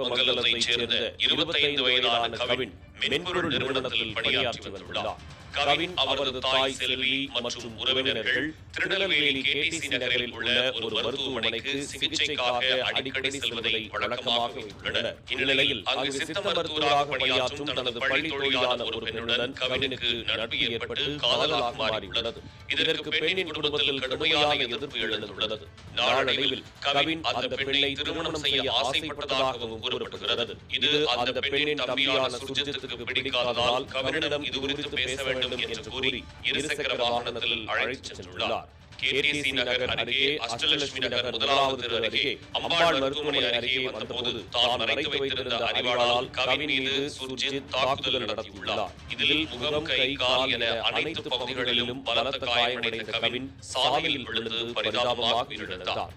மங்கலத்தைச் சேர்ந்த 25 வயதான கவின் மென்பொருள் நிறுவனத்தில் பணியாற்றி வந்துள்ளார். கவின், அவரது தாய் செல்வி மற்றும் உறவினர்கள் திருநெல்வேலி கேடிசி நகரில் உள்ள ஒரு மருத்துவமனைக்கு சிகிச்சைக்காக அடிக்கடி செல்வதை வழக்கமாக வைத்துள்ளனர். இந்நிலையில் அங்கு சித்த மருத்துவராக பணியாற்றும் தனது பள்ளி தோழியான ஒரு பெண்ணுடன் கவினுக்கு நட்பு ஏற்பட்டு காதலாக மாறியுள்ளது. இதற்கு பெண்ணின் குடும்பத்தில் கடுமையான எதிர்ப்பு எழுந்துள்ளது. நாளடைவில் கவின் அந்த பெண்ணை திருமணம் செய்ய ஆசைப்பட்டதாகவும் கூறப்படுகிறது. இது அந்த பெண்ணின் தம்பியான சுர்ஜித்துக்கு பிடிக்காததால் கவினிடம் இது குறித்து பேச வேண்டும் என்று கூறி இருசக்கர வாகனத்தில் அழைத்துச் சென்றுள்ளார். கேடிசி நகர் அருகே அஷ்டலட்சுமி நகர் முதலாவது தெரு அருகே அம்பாள் மருத்துவமனை அருகே வந்தபோது தான் மறைத்து வைத்திருந்த அறிவாளால் கவின் மீது சுர்ஜித் தாக்குதல் நடத்தியுள்ளார். இதில் முகம், கை, கால் என அனைத்து பகுதிகளிலும் பலத்த காயமடைந்த கவின் சாலையில் விழுந்து பரிதாபமாக உயிரிழந்தார்.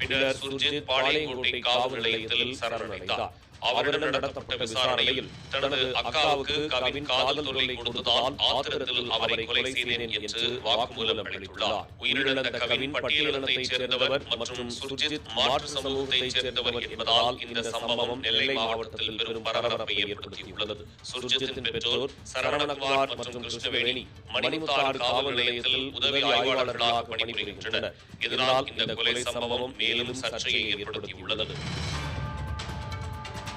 பின்னர் சுர்ஜித் பாளையங்கோட்டை காவல் நிலையத்தில் சரணடைந்தார். அவரிடம் நடத்தப்பட்ட விசாரணையில் தனது அக்காவுக்கு கவின் காதல் தொல்லை கொடுத்ததால் ஆத்திரத்தில் அவரை கொலை செய்தேன் என்று வாக்குமூலம் அளித்துள்ளார். உயிரிழந்த கவின் பட்டியலினத்தைச் சேர்ந்தவர் மற்றும் சுர்ஜித் மாற்று சமூகத்தைச் சேர்ந்தவர் என்பதால் இந்த சம்பவம் நெல்லை மாவட்டத்தில் பெரும் பரபரப்பை ஏற்படுத்தியுள்ளது. சுர்ஜித்தின் பெற்றோர் சரவணகுமார் மற்றும் கிருஷ்ணவேணி மணிமுத்தாறு காவல் நிலையத்தில் உதவி ஆய்வாளர்களாக பணிபுரிகின்றனர். இதனால் இந்த கொலை சம்பவம் மேலும் சர்ச்சையை ஏற்படுத்தியுள்ளது.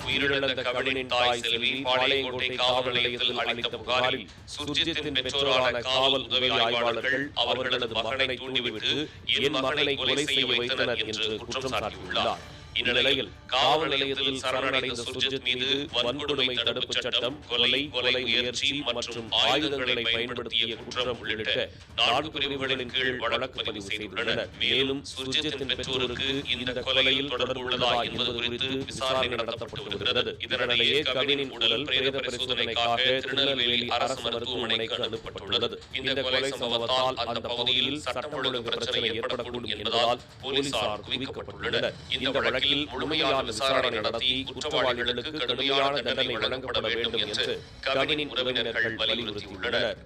உயிரிழந்த கவினின் தாய் செல்வி பாளையங்கோட்டை காவல் நிலையத்தில் அளித்த புகாரில் சுர்ஜித்தின் பெற்றோரான காவல் உதவி ஆய்வாளர்கள் அவர்களது மகனை தூண்டிவிட்டு என் மகனை கொலை செய்ய வைத்தனர் என்று குற்றம் சாட்டியுள்ளார். இந்நிலையில் காவல் நிலையத்தில் சரணடைந்த சுர்ஜித் மீது வன்கொடுமை தடுப்பு சட்டம், கொலை முயற்சி மற்றும் ஆயுதங்களை பயன்படுத்திய குற்றம் உள்ளிட்ட 4 பிரிவுகளின் கீழ் வழக்கு பதிவு செய்துள்ளனர். மேலும் சுர்ஜித்தின் பெற்றோருக்கு இந்த கொலையில் தொடர்பு உள்ளதா என்பது குறித்து விசாரணை நடத்தப்பட்டு வருகிறது. இதனிடையே கவினின் உடல் பிரேத பரிசோதனைக்காக திருநெல்வேலி அரசு மருத்துவமனைக்கு அனுப்பப்பட்டுள்ளது. இந்த கொலை சம்பவத்தால் அந்த பகுதியில் சட்டம் ஒழுங்கு பிரச்சனை ஏற்படக்கூடும் என்பதால் போலீசார் குவிக்கப்பட்டுள்ளனர். இந்த வழக்கில் முழுமையான விசாரணை நடத்தி குற்றவாளிகளுக்கு கடுமையான தண்டனை வழங்கப்பட வேண்டும் என்று கவினின் உறவினர்கள் வலியுறுத்தியுள்ளனர்.